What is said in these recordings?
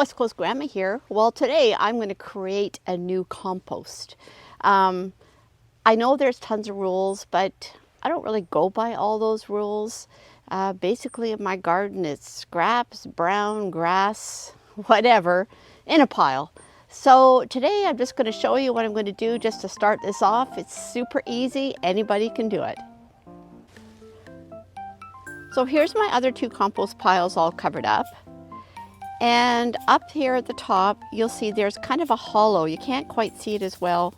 West Coast Grandma here. Well, today I'm going to create a new compost. I know there's tons of rules, but I don't really go by all those rules. Basically in my garden it's scraps, brown, grass, whatever, in a pile. So today I'm just going to show you what I'm going to do just to start this off. It's super easy. Anybody can do it. So here's my other two compost piles all covered up. And up here at the top, you'll see there's kind of a hollow. You can't quite see it as well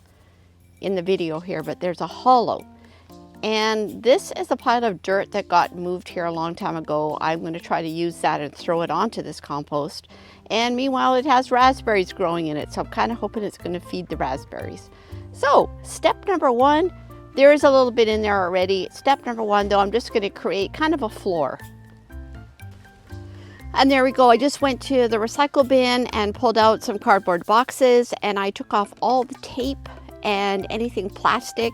in the video here, but there's a hollow. And this is a pile of dirt that got moved here a long time ago. I'm going to try to use that and throw it onto this compost. And meanwhile, it has raspberries growing in it, so I'm kind of hoping it's going to feed the raspberries. So, step number one, there is a little bit in there already. Step number one, though, I'm just going to create kind of a floor. And there we go. I just went to the recycle bin and pulled out some cardboard boxes, and I took off all the tape and anything plastic.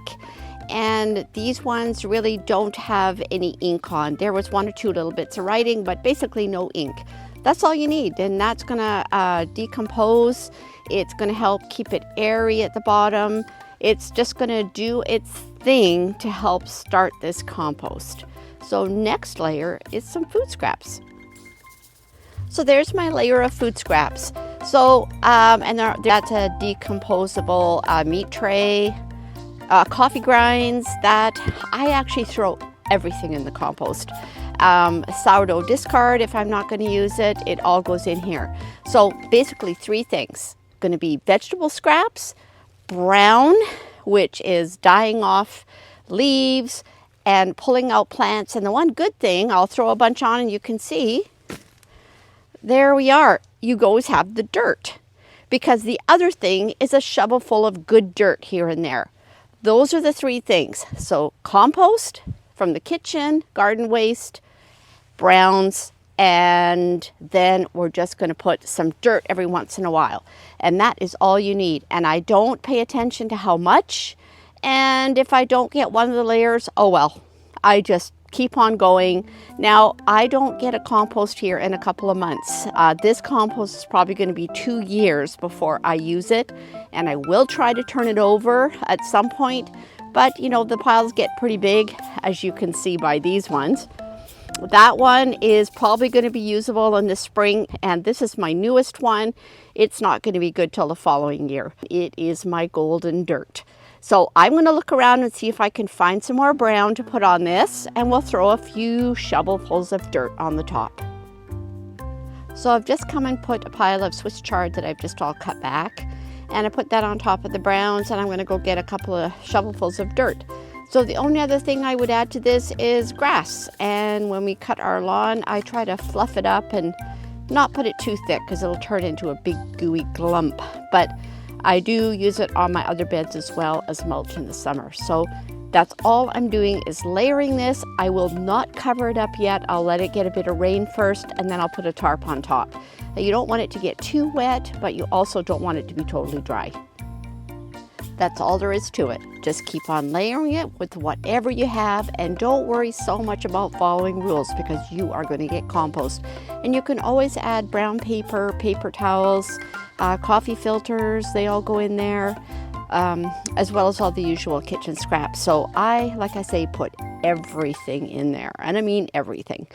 And these ones really don't have any ink on. There was one or two little bits of writing, but basically no ink. That's all you need, and that's gonna decompose. It's gonna help keep it airy at the bottom. It's just gonna do its thing to help start this compost. So next layer is some food scraps. So there's my layer of food scraps. So, and that's a decomposable meat tray, coffee grinds, that I actually throw everything in the compost. Sourdough discard, if I'm not going to use it, it all goes in here. So basically three things. Going to be vegetable scraps, brown, which is dying off leaves and pulling out plants. And the one good thing, I'll throw a bunch on and you can see, there we are. You always have the dirt, because the other thing is a shovel full of good dirt here and there. Those are the three things. So compost from the kitchen, garden waste, browns, and then we're just going to put some dirt every once in a while. And that is all you need. And I don't pay attention to how much. And if I don't get one of the layers, oh well, I just keep on going. Now, I don't get a compost here in a couple of months. This compost is probably going to be 2 years before I use it, and I will try to turn it over at some point, but you know, the piles get pretty big, as you can see by these ones. That one is probably going to be usable in the spring, and this is my newest one. It's not going to be good till the following year. It is my golden dirt. So I'm going to look around and see if I can find some more brown to put on this, and we'll throw a few shovelfuls of dirt on the top. So I've just come and put a pile of Swiss chard that I've just all cut back, and I put that on top of the browns, and I'm going to go get a couple of shovelfuls of dirt. So the only other thing I would add to this is grass, and when we cut our lawn, I try to fluff it up and not put it too thick because it'll turn into a big gooey glump. But I do use it on my other beds as well as mulch in the summer. So that's all I'm doing is layering this. I will not cover it up yet. I'll let it get a bit of rain first, and then I'll put a tarp on top. Now, you don't want it to get too wet, but you also don't want it to be totally dry. That's all there is to it. Just keep on layering it with whatever you have, and don't worry so much about following rules, because you are going to get compost. And you can always add brown paper, paper towels, coffee filters, they all go in there, as well as all the usual kitchen scraps. So like I say, put everything in there, and I mean everything.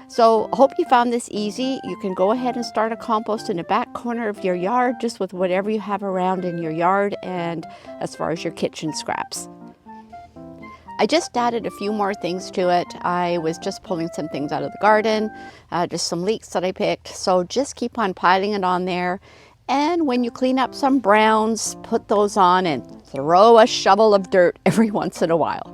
So hope you found this easy. You can go ahead and start a compost in the back corner of your yard, just with whatever you have around in your yard, and as far as your kitchen scraps. I just added a few more things to it. I was just pulling some things out of the garden, just some leeks that I picked. So just keep on piling it on there. And when you clean up some browns, put those on and throw a shovel of dirt every once in a while.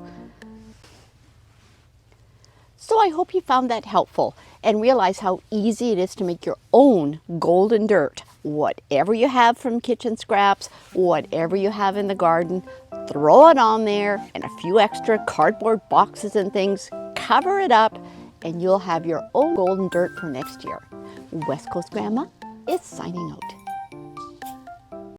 So I hope you found that helpful and realize how easy it is to make your own golden dirt. Whatever you have from kitchen scraps, whatever you have in the garden, throw it on there, and a few extra cardboard boxes and things, cover it up, and you'll have your own golden dirt for next year. West Coast Grandma is signing out.